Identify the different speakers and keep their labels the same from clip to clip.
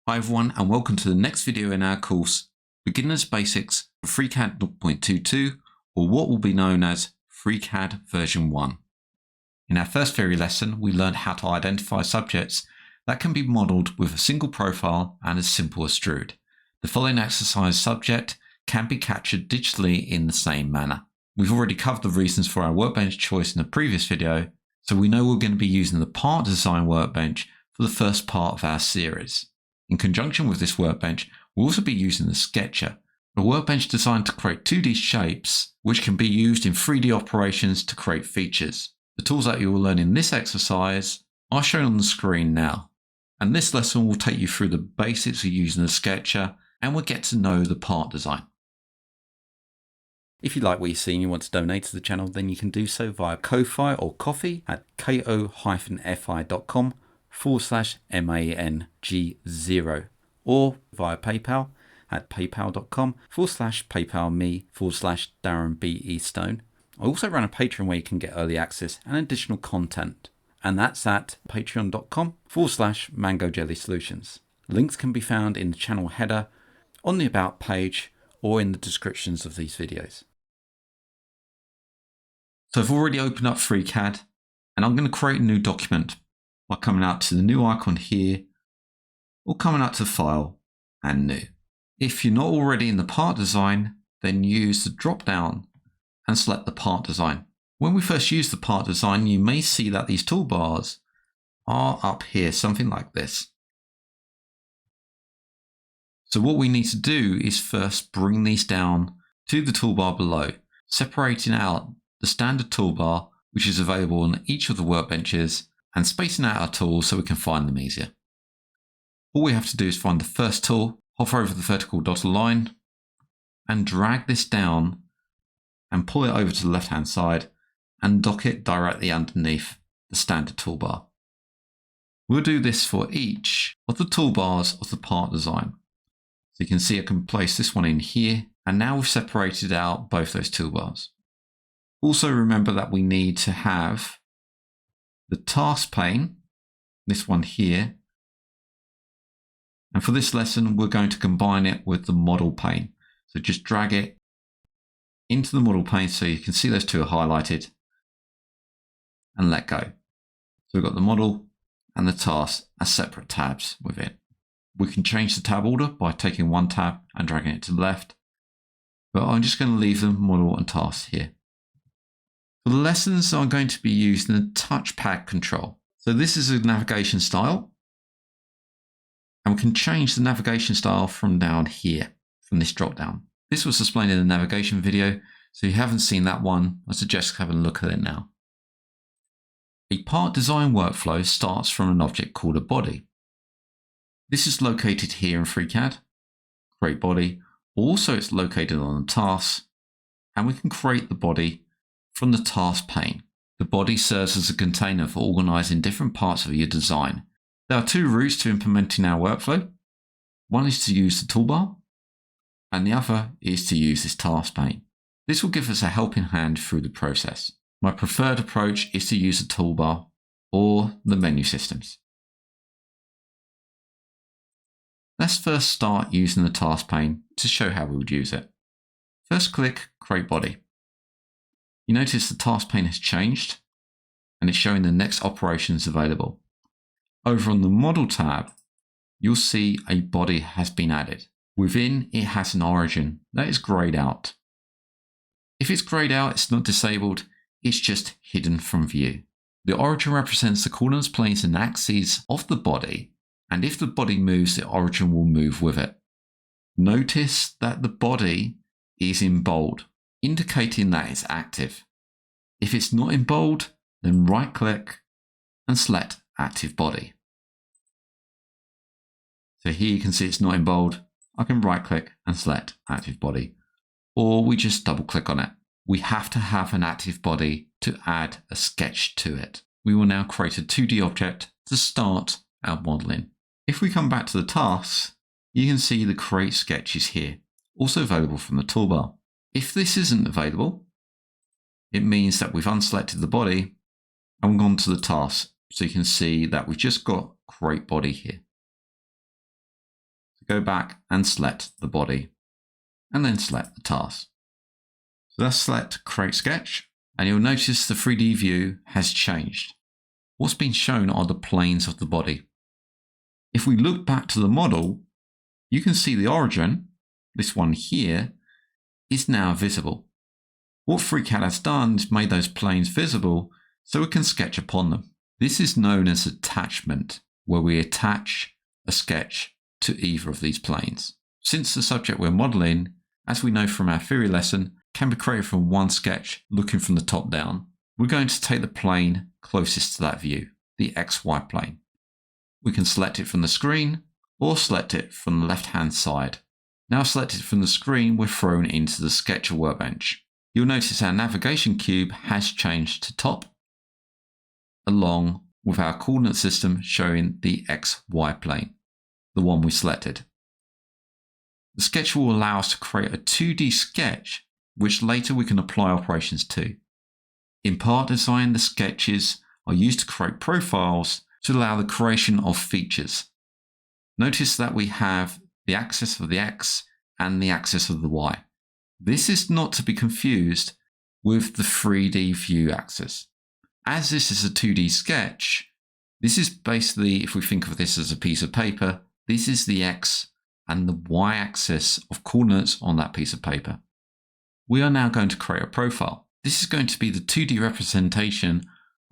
Speaker 1: Hi everyone, and welcome to the next video in our course, Beginner's Basics for FreeCAD 0.22, or what will be known as FreeCAD version 1. In our first theory lesson, we learned how to identify subjects that can be modelled with a single profile and as simple as Druid. The following exercise subject can be captured digitally in the same manner. We've already covered the reasons for our workbench choice in the previous video, so we know we're going to be using the part design workbench for the first part of our series. In conjunction with this workbench, we'll also be using the Sketcher, a workbench designed to create 2D shapes, which can be used in 3D operations to create features. The tools that you will learn in this exercise are shown on the screen now. And this lesson will take you through the basics of using the Sketcher, and we'll get to know the part design. If you like what you see and you want to donate to the channel, then you can do so via Ko-Fi or Ko-fi at ko-fi.com/mang0 or via PayPal at paypal.com/paypalme/DarrenBEstone. I also run a Patreon where you can get early access and additional content, and that's at patreon.com/MangoJellySolutions. Links can be found in the channel header, on the About page, or in the descriptions of these videos. So I've already opened up FreeCAD, and I'm going to create a new document by coming out to the new icon here, or coming out to File and New. If you're not already in the part design, then use the drop down and select the part design. When we first use the part design, you may see that these toolbars are up here, something like this. So what we need to do is first bring these down to the toolbar below, separating out the standard toolbar, which is available on each of the workbenches, and spacing out our tools so we can find them easier. All we have to do is find the first tool, hover over the vertical dotted line, and drag this down and pull it over to the left hand side and dock it directly underneath the standard toolbar. We'll do this for each of the toolbars of the part design. So you can see I can place this one in here, and now we've separated out both those toolbars. Also remember that we need to have the task pane, this one here, and for this lesson we're going to combine it with the model pane. So just drag it into the model pane so you can see those two are highlighted, and let go. So we've got the model and the task as separate tabs within. We can change the tab order by taking one tab and dragging it to the left, but I'm just going to leave the model and task here. For the lessons, I'm going to be using the touchpad control. So this is a navigation style, and we can change the navigation style from down here, from this drop down. This was explained in the navigation video, so if you haven't seen that one, I suggest having a look at it now. A part design workflow starts from an object called a body. This is located here in FreeCAD, create body. Also, it's located on the task, and we can create the body from the task pane. The body serves as a container for organizing different parts of your design. There are two routes to implementing our workflow. One is to use the toolbar, and the other is to use this task pane. This will give us a helping hand through the process. My preferred approach is to use the toolbar or the menu systems. Let's first start using the task pane to show how we would use it. First click Create Body. You notice the task pane has changed and it's showing the next operations available. Over on the Model tab, you'll see a body has been added. Within, it has an origin that is grayed out. If it's grayed out, it's not disabled, it's just hidden from view. The origin represents the coordinates, planes and axes of the body, and if the body moves, the origin will move with it. Notice that the body is in bold, indicating that it's active. If it's not in bold, then right click and select Active Body. So here you can see it's not in bold. I can right click and select Active Body, or we just double click on it. We have to have an active body to add a sketch to it. We will now create a 2D object to start our modeling. If we come back to the tasks, you can see the Create Sketch is here, also available from the toolbar. If this isn't available, it means that we've unselected the body and we've gone to the task. So you can see that we've just got Create Body here. go back and select the body, and then select the task. So let's select Create Sketch, and you'll notice the 3D view has changed. What's been shown are the planes of the body. If we look back to the model, you can see the origin, this one here, is now visible. What FreeCAD has done is made those planes visible so we can sketch upon them. This is known as attachment, where we attach a sketch to either of these planes. Since the subject we're modeling, as we know from our theory lesson, can be created from one sketch looking from the top down, we're going to take the plane closest to that view, the XY plane. We can select it from the screen or select it from the left-hand side. Now selected from the screen, we're thrown into the Sketcher workbench. You'll notice our navigation cube has changed to top, along with our coordinate system showing the XY plane, the one we selected. The sketch will allow us to create a 2D sketch, which later we can apply operations to. In part design, the sketches are used to create profiles to allow the creation of features. Notice that we have the axis of the X and the axis of the Y. This is not to be confused with the 3D view axis. As this is a 2D sketch, this is basically, if we think of this as a piece of paper, this is the X and the Y axis of coordinates on that piece of paper. We are now going to create a profile. This is going to be the 2D representation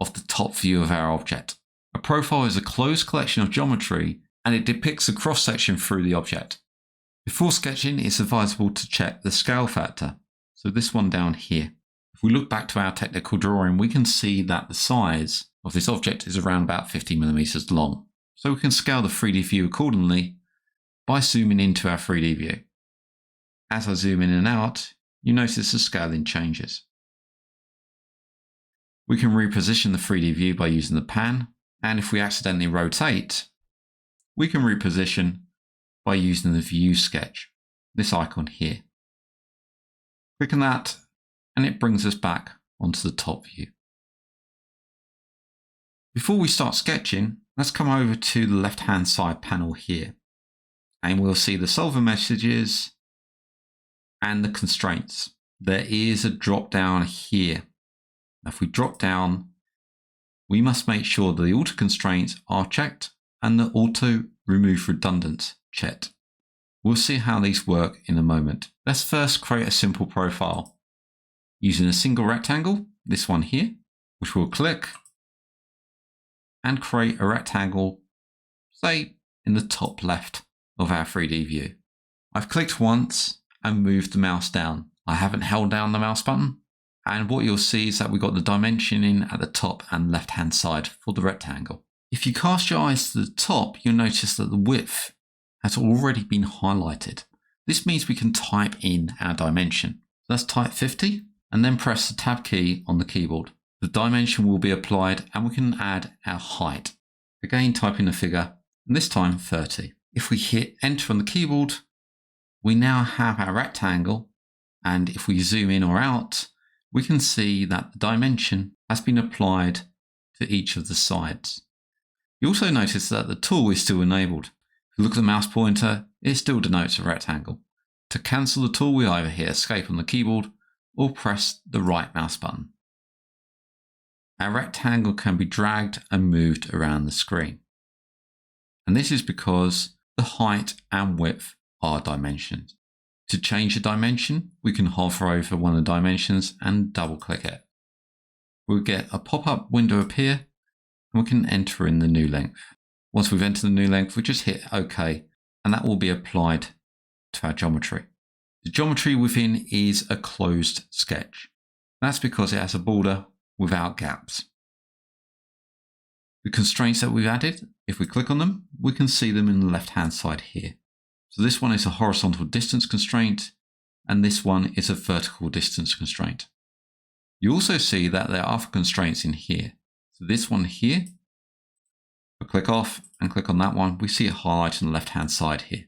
Speaker 1: of the top view of our object. A profile is a closed collection of geometry and it depicts a cross-section through the object. Before sketching, it's advisable to check the scale factor. So this one down here. If we look back to our technical drawing, we can see that the size of this object is around about 50 millimeters long. So we can scale the 3D view accordingly by zooming into our 3D view. As I zoom in and out, you notice the scaling changes. We can reposition the 3D view by using the pan, and if we accidentally rotate, we can reposition by using the view sketch, this icon here. Click on that, and it brings us back onto the top view. Before we start sketching, let's come over to the left-hand side panel here, and we'll see the solver messages and the constraints. There is a drop down here. If we drop down, we must make sure that the auto constraints are checked and the auto remove redundant checked. We'll see how these work in a moment. Let's first create a simple profile using a single rectangle, this one here, which we'll click and create a rectangle, say in the top left of our 3D view. I've clicked once and moved the mouse down. I haven't held down the mouse button. And what you'll see is that we've got the dimensioning at the top and left-hand side for the rectangle. If you cast your eyes to the top, you'll notice that the width has already been highlighted. This means we can type in our dimension. So let's type 50 and then press the Tab key on the keyboard. The dimension will be applied and we can add our height. Again, type in a figure, and this time 30. If we hit Enter on the keyboard, we now have our rectangle, and if we zoom in or out, we can see that the dimension has been applied to each of the sides. You also notice that the tool is still enabled. If you look at the mouse pointer, it still denotes a rectangle. To cancel the tool, we either hit Escape on the keyboard or press the right mouse button. Our rectangle can be dragged and moved around the screen. And this is because the height and width are dimensions. To change a dimension, we can hover over one of the dimensions and double click it. We'll get a pop-up window appear and we can enter in the new length. Once we've entered the new length, we just hit OK and that will be applied to our geometry. The geometry within is a closed sketch. That's because it has a border without gaps. The constraints that we've added, if we click on them, we can see them in the left-hand side here. So this one is a horizontal distance constraint, and this one is a vertical distance constraint. You also see that there are other constraints in here. So this one here, if I click off and click on that one, we see it highlighted on the left-hand side here.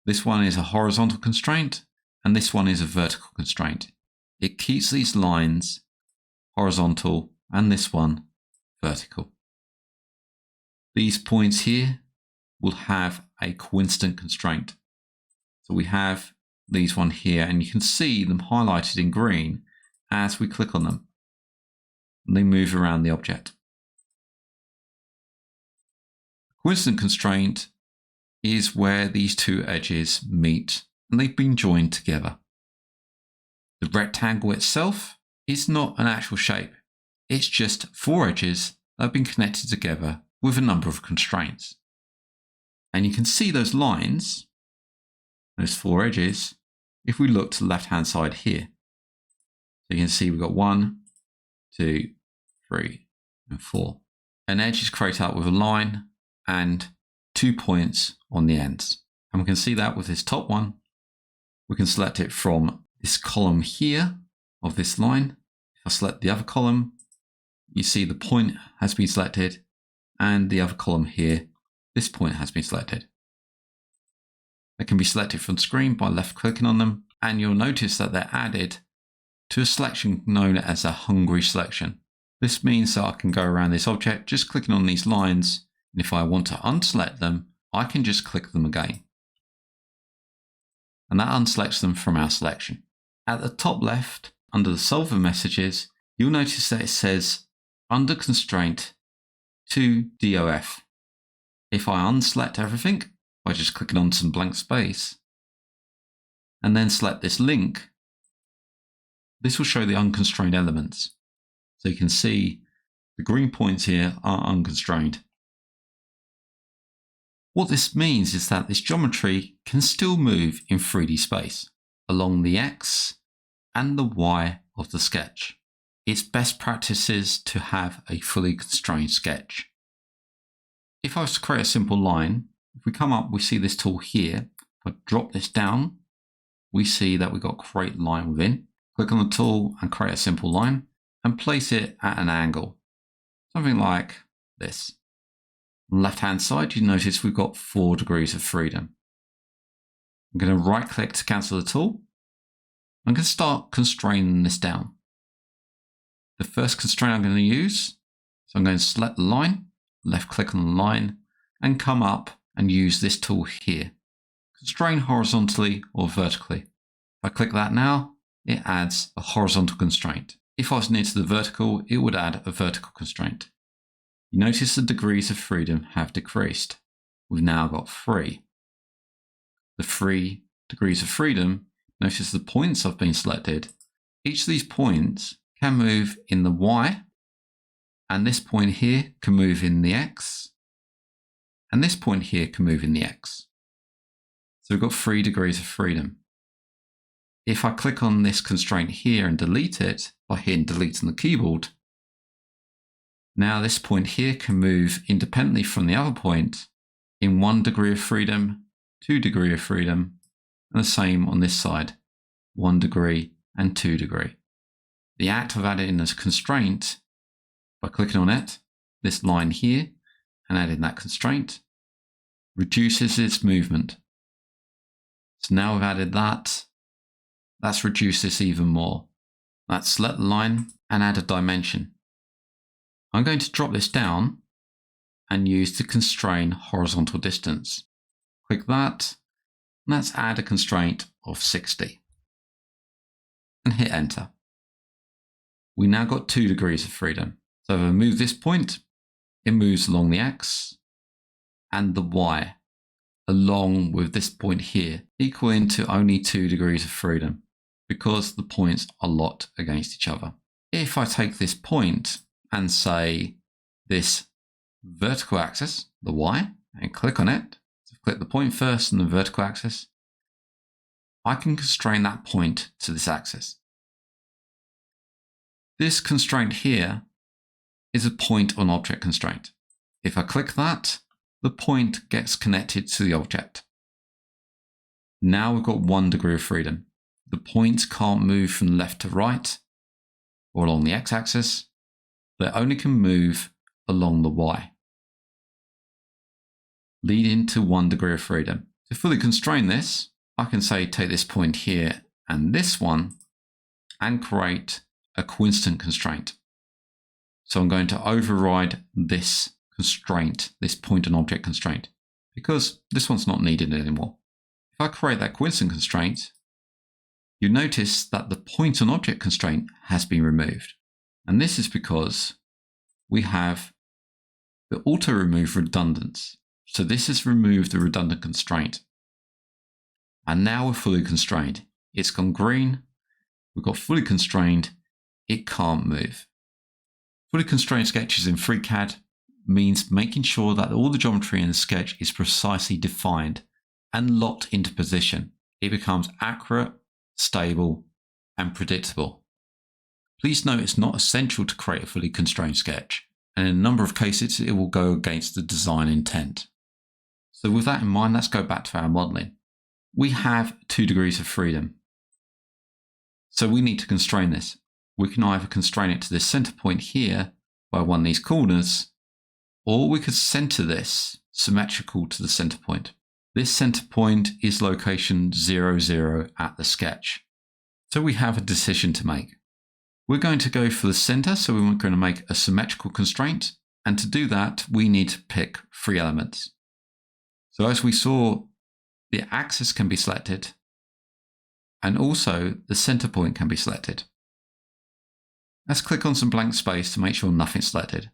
Speaker 1: This one is a horizontal constraint, and this one is a vertical constraint. It keeps these lines horizontal, and this one vertical. These points here will have a coincident constraint. So we have these one here, and you can see them highlighted in green as we click on them. And they move around the object. Coincident constraint is where these two edges meet and they've been joined together. The rectangle itself is not an actual shape. It's just four edges that have been connected together with a number of constraints. And you can see those lines, those four edges, if we look to the left-hand side here. So you can see we've got 1, 2, 3, and 4. An edge is created out with a line and 2 points on the ends. And we can see that with this top one. We can select it from this column here of this line. If I select the other column, you see the point has been selected, and the other column here, this point has been selected. They can be selected from the screen by left clicking on them, and you'll notice that they're added to a selection known as a hungry selection. This means that I can go around this object just clicking on these lines, and if I want to unselect them, I can just click them again. And that unselects them from our selection. At the top left, under the solver messages, you'll notice that it says under constraint to DOF. If I unselect everything by just clicking on some blank space and then select this link, this will show the unconstrained elements. So you can see the green points here are unconstrained. What this means is that this geometry can still move in 3D space along the X and the Y of the sketch. It's best practices to have a fully constrained sketch. If I was to create a simple line, if we come up, we see this tool here. If I drop this down, we see that we've got create line within. Click on the tool and create a simple line and place it at an angle, something like this. On the left-hand side, you notice we've got 4 degrees of freedom. I'm going to right-click to cancel the tool. I'm going to start constraining this down. The first constraint I'm going to use, so I'm going to select the line, left-click on the line, and come up and use this tool here. Constrain horizontally or vertically. If I click that now, it adds a horizontal constraint. If I was near to the vertical, it would add a vertical constraint. You notice the degrees of freedom have decreased. We've now got 3. The 3 degrees of freedom, notice the points have been selected. Each of these points can move in the Y, and this point here can move in the X, and this point here can move in the X. So we've got 3 degrees of freedom. If I click on this constraint here and delete it by hitting delete on the keyboard, now this point here can move independently from the other point in 1 degree of freedom, 2 degree of freedom, and the same on this side, 1 degree and 2 degree. The act of adding a constraint by clicking on it, this line here, and adding that constraint, reduces its movement. So now we've added that, let's reduce this even more. Let's select the line and add a dimension. I'm going to drop this down and use the constrain horizontal distance. Click that, and let's add a constraint of 60. And hit enter. We now got 2 degrees of freedom. So if I move this point, it moves along the X and the Y, along with this point here, equaling to only 2 degrees of freedom because the points are locked against each other. If I take this point and say this vertical axis, the Y, and click on it, so click the point first and the vertical axis, I can constrain that point to this axis. This constraint here is a point on object constraint. If I click that, the point gets connected to the object. Now we've got 1 degree of freedom. The points can't move from left to right or along the x-axis. They only can move along the y, leading to 1 degree of freedom. To fully constrain this, I can say take this point here and this one and create a coincident constraint. So I'm going to override this constraint, this point on object constraint. because this one's not needed anymore. If I create that coincident constraint, you notice that the point on object constraint has been removed. And this is because we have the auto remove redundance. So this has removed the redundant constraint. And now we're fully constrained. It's gone green. We've got fully constrained. It can't move. Fully constrained sketches in FreeCAD means making sure that all the geometry in the sketch is precisely defined and locked into position. It becomes accurate, stable, and predictable. Please note it's not essential to create a fully constrained sketch, and in a number of cases it will go against the design intent. So with that in mind, let's go back to our modeling. We have 2 degrees of freedom. So we need to constrain this. We can either constrain it to this center point here by one of these corners, or we could center this symmetrical to the center point. This center point is location 0, 0 at the sketch. So we have a decision to make. We're going to go for the center, so we're going to make a symmetrical constraint. And to do that, we need to pick 3 elements. So as we saw, the axis can be selected, and also the center point can be selected. Let's click on some blank space to make sure nothing's selected.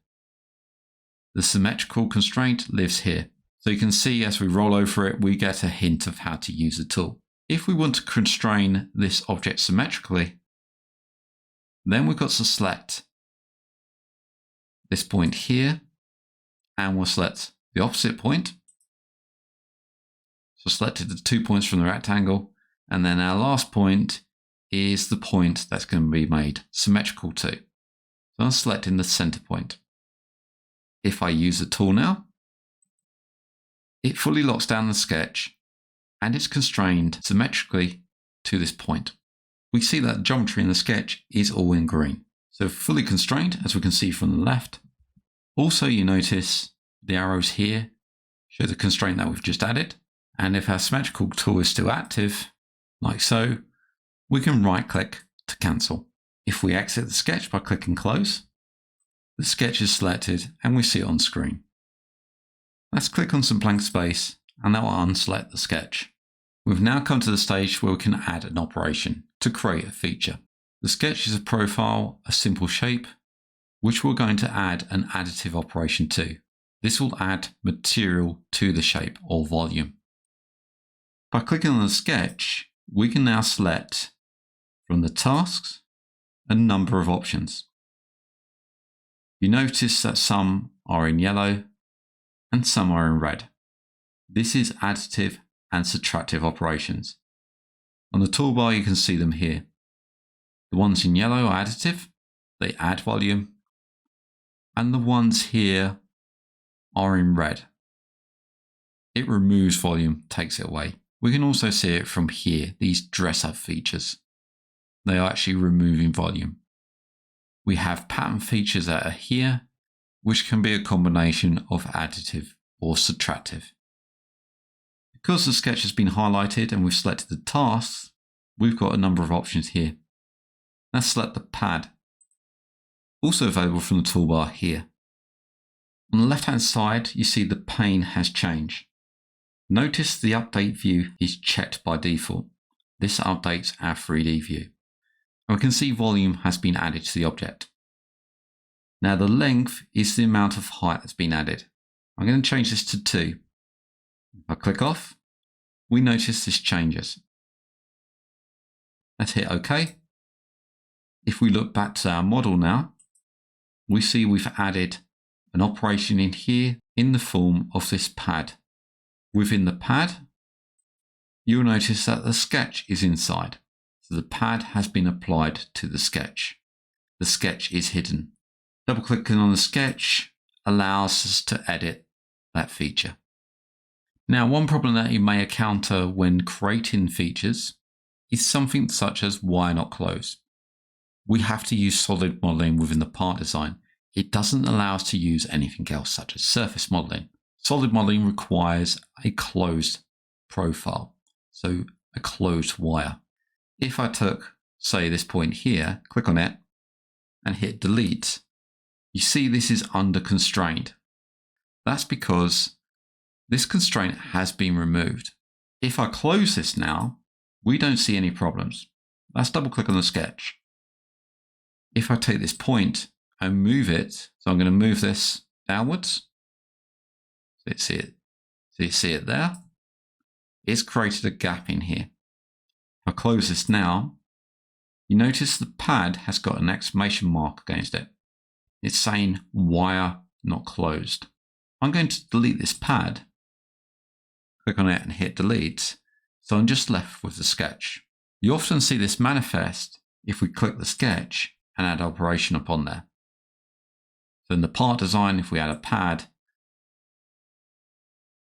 Speaker 1: The symmetrical constraint lives here. So you can see as we roll over it, we get a hint of how to use the tool. If we want to constrain this object symmetrically, then we've got to select this point here, and we'll select the opposite point. So selected the 2 points from the rectangle, and then our last point is the point that's going to be made symmetrical to. So I'm selecting the center point. If I use the tool now, it fully locks down the sketch and it's constrained symmetrically to this point. We see that the geometry in the sketch is all in green. So fully constrained, as we can see from the left. Also, you notice the arrows here show the constraint that we've just added. And if our symmetrical tool is still active, like so, we can right click to cancel. If we exit the sketch by clicking close, the sketch is selected and we see it on screen. Let's click on some blank space and that will unselect the sketch. We've now come to the stage where we can add an operation to create a feature. The sketch is a profile, a simple shape, which we're going to add an additive operation to. This will add material to the shape or volume. By clicking on the sketch, we can now select from the tasks a number of options. You notice that some are in yellow and some are in red. This is additive and subtractive operations. On the toolbar, you can see them here. The ones in yellow are additive, they add volume, and the ones here are in red. It removes volume, takes it away. We can also see it from here, these dress up features. They are actually removing volume. We have pattern features that are here, which can be a combination of additive or subtractive. Because the sketch has been highlighted and we've selected the tasks, we've got a number of options here. Let's select the pad, also available from the toolbar here. On the left hand side, you see the pane has changed. Notice the update view is checked by default. This updates our 3D view. And we can see volume has been added to the object. Now the length is the amount of height that's been added. I'm going to change this to 2. If I click off, we notice this changes. Let's hit OK. If we look back to our model now, we see we've added an operation in here in the form of this pad. Within the pad, you'll notice that the sketch is inside. So the pad has been applied to the sketch. The sketch is hidden. Double clicking on the sketch allows us to edit that feature. Now, one problem that you may encounter when creating features is something such as wire not close. We have to use solid modeling within the part design. It doesn't allow us to use anything else such as surface modeling. Solid modeling requires a closed profile, so a closed wire. If I took, say, this point here, click on it and hit delete, you see this is under constrained. That's because this constraint has been removed. If I close this now, we don't see any problems. Let's double click on the sketch. If I take this point and move it, so I'm going to move this downwards. So you see it there. It's created a gap in here. If I close this now, you notice the pad has got an exclamation mark against it. It's saying wire not closed. I'm going to delete this pad. Click on it and hit delete. So I'm just left with the sketch. You often see this manifest if we click the sketch and add operation upon there. So in the part design, if we add a pad,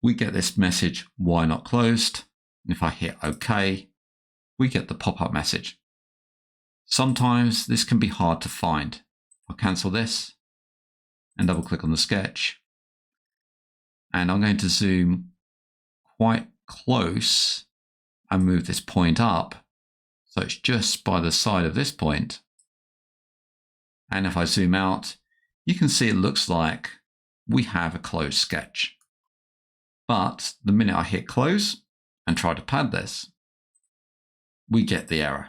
Speaker 1: we get this message, why not closed? And if I hit OK, we get the pop-up message. Sometimes this can be hard to find. I'll cancel this and double click on the sketch. And I'm going to zoom quite close and move this point up. So it's just by the side of this point. And if I zoom out, you can see it looks like we have a closed sketch. But the minute I hit close and try to pad this, we get the error.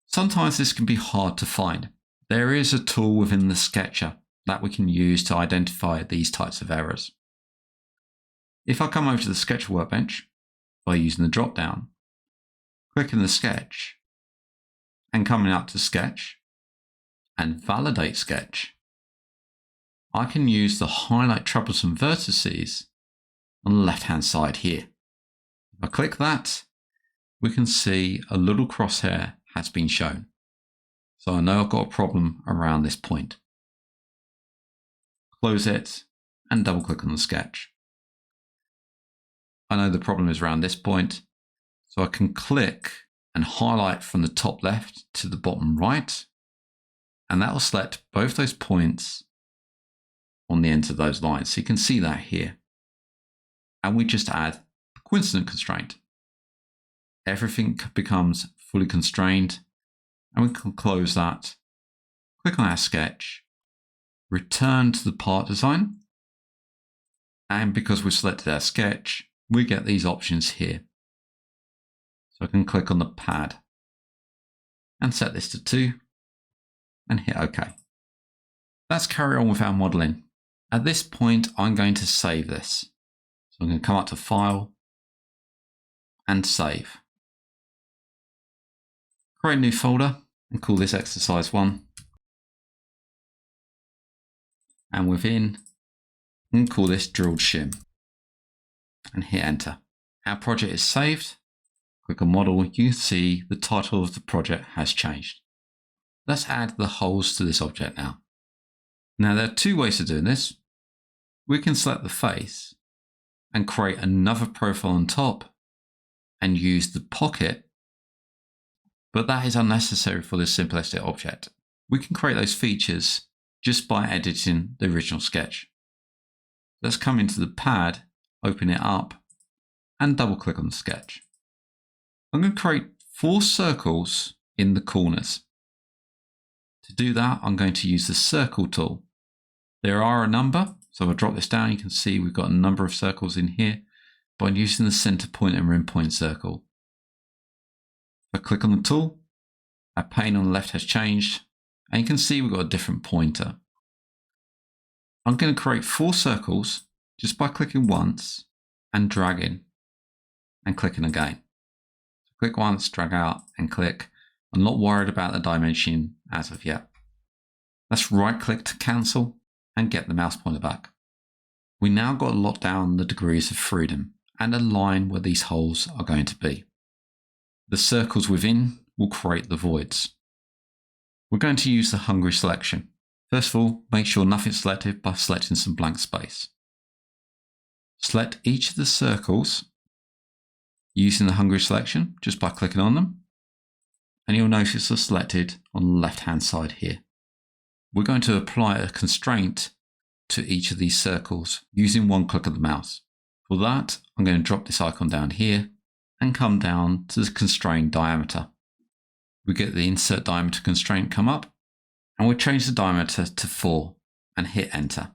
Speaker 1: Sometimes this can be hard to find. There is a tool within the Sketcher that we can use to identify these types of errors. If I come over to the Sketch workbench by using the drop down, clicking the sketch and coming up to Sketch and Validate Sketch, I can use the Highlight Troublesome Vertices on the left-hand side here. If I click that, we can see a little crosshair has been shown. So I know I've got a problem around this point. Close it and double click on the sketch. I know the problem is around this point, so I can click and highlight from the top left to the bottom right, and that will select both those points on the ends of those lines. So you can see that here. And we just add the coincident constraint. Everything becomes fully constrained, and we can close that, click on our sketch, return to the part design, and because we've selected our sketch, we get these options here. So I can click on the pad and set this to 2 and hit OK. Let's carry on with our modeling. At this point, I'm going to save this. So I'm going to come up to File and Save. Create a new folder and call this exercise 1. And within, we can call this drilled shim and hit enter. Our project is saved. Click on model. You can see the title of the project has changed. Let's add the holes to this object now. Now there are 2 ways of doing this. We can select the face and create another profile on top and use the pocket, but that is unnecessary for this simplistic object. We can create those features just by editing the original sketch. Let's come into the pad, open it up, and double click on the sketch. I'm going to create 4 circles in the corners. To do that, I'm going to use the circle tool. There are a number, so I'll drop this down. You can see we've got a number of circles in here by using the center point and rim point circle. If I click on the tool, our pane on the left has changed, and you can see we've got a different pointer. I'm going to create 4 circles just by clicking once and dragging and clicking again. So click once, drag out and click. I'm not worried about the dimension as of yet. Let's right click to cancel and get the mouse pointer back. We now got to lock down the degrees of freedom and align where these holes are going to be. The circles within will create the voids. We're going to use the hungry selection. First of all, make sure nothing's selected by selecting some blank space. Select each of the circles using the hungry selection just by clicking on them, and you'll notice they're selected on the left hand side here. We're going to apply a constraint to each of these circles using one click of the mouse. For that, I'm going to drop this icon down here and come down to the constrained diameter. We get the insert diameter constraint come up, and we'll change the diameter to 4 and hit enter.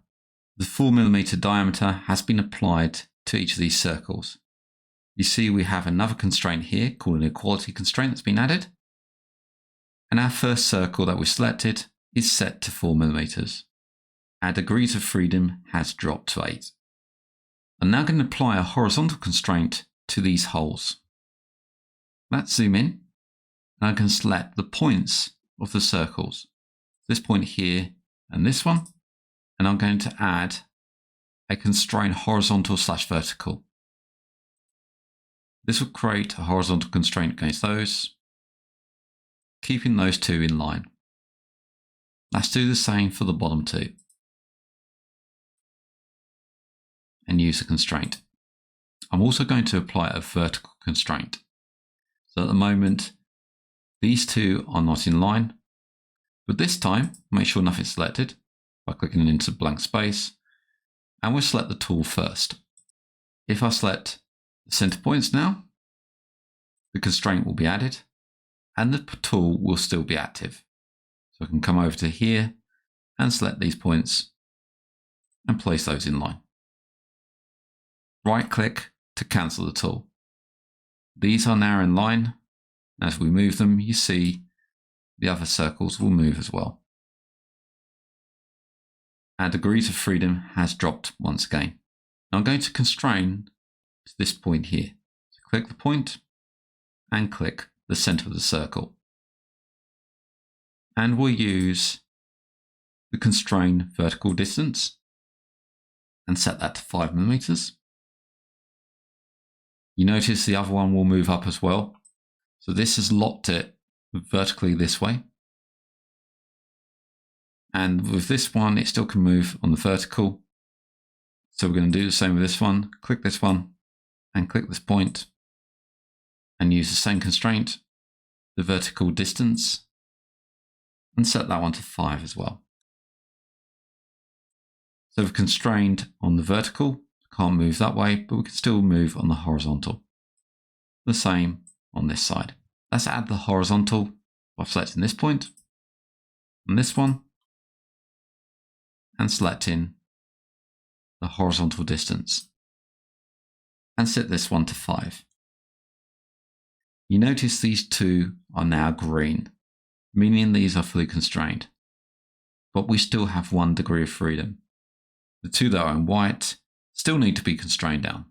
Speaker 1: The 4mm diameter has been applied to each of these circles. You see we have another constraint here called an equality constraint that's been added. And our first circle that we selected is set to 4 mm. Our degrees of freedom has dropped to 8. I'm now going to apply a horizontal constraint to these holes. Let's zoom in, and I can select the points of the circles. This point here and this one, and I'm going to add a constraint horizontal/vertical. This will create a horizontal constraint against those, keeping those two in line. Let's do the same for the bottom two. And use a constraint. I'm also going to apply a vertical constraint. So at the moment, these two are not in line, but this time, make sure nothing's selected by clicking into blank space, and we'll select the tool first. If I select the center points now, the constraint will be added, and the tool will still be active. So I can come over to here and select these points and place those in line. Right click to cancel the tool. These are now in line. As we move them, you see the other circles will move as well. Our degrees of freedom has dropped once again. Now I'm going to constrain to this point here. So click the point and click the center of the circle. And we'll use the constrain vertical distance and set that to 5 mm. You notice the other one will move up as well. So this has locked it vertically this way. And with this one, it still can move on the vertical. So we're going to do the same with this one. Click this one and click this point and use the same constraint, the vertical distance, and set that one to 5 as well. So we've constrained on the vertical. Can't move that way, but we can still move on the horizontal. The same on this side. Let's add the horizontal by selecting this point and this one and selecting the horizontal distance and set this one to 5. You notice these two are now green, meaning these are fully constrained, but we still have 1 degree of freedom. The two that are in white still need to be constrained down.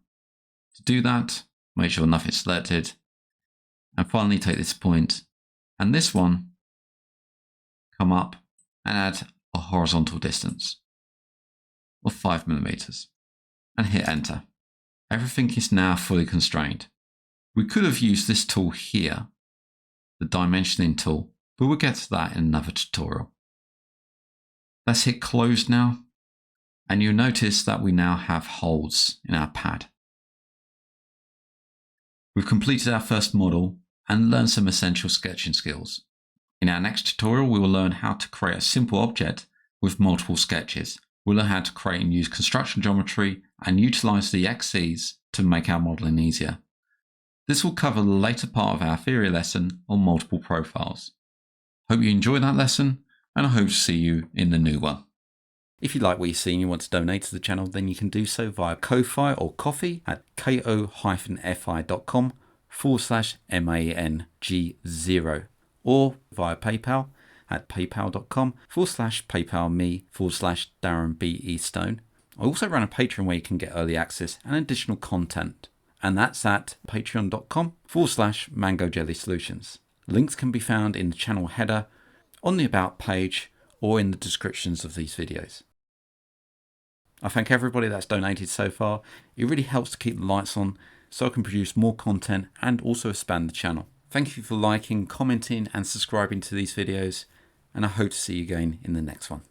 Speaker 1: To do that, make sure nothing's selected, and finally take this point and this one, come up and add a horizontal distance of 5 mm and hit enter. Everything is now fully constrained. We could have used this tool here, the dimensioning tool, but we'll get to that in another tutorial. Let's hit close now. And you'll notice that we now have holes in our pad. We've completed our first model and learned some essential sketching skills. In our next tutorial, we will learn how to create a simple object with multiple sketches. We'll learn how to create and use construction geometry and utilize the XCs to make our modeling easier. This will cover the later part of our theory lesson on multiple profiles. Hope you enjoyed that lesson, and I hope to see you in the new one. If you like what you see and you want to donate to the channel, then you can do so via Ko-Fi or Ko-Fi at ko-fi.com/MANG0 or via PayPal at paypal.com/paypalme/Darren B. Eastone. I also run a Patreon where you can get early access and additional content, and that's at patreon.com/Mango Jelly Solutions. Links can be found in the channel header, on the About page, or in the descriptions of these videos. I thank everybody that's donated so far. It really helps to keep the lights on so I can produce more content and also expand the channel. Thank you for liking, commenting and subscribing to these videos, and I hope to see you again in the next one.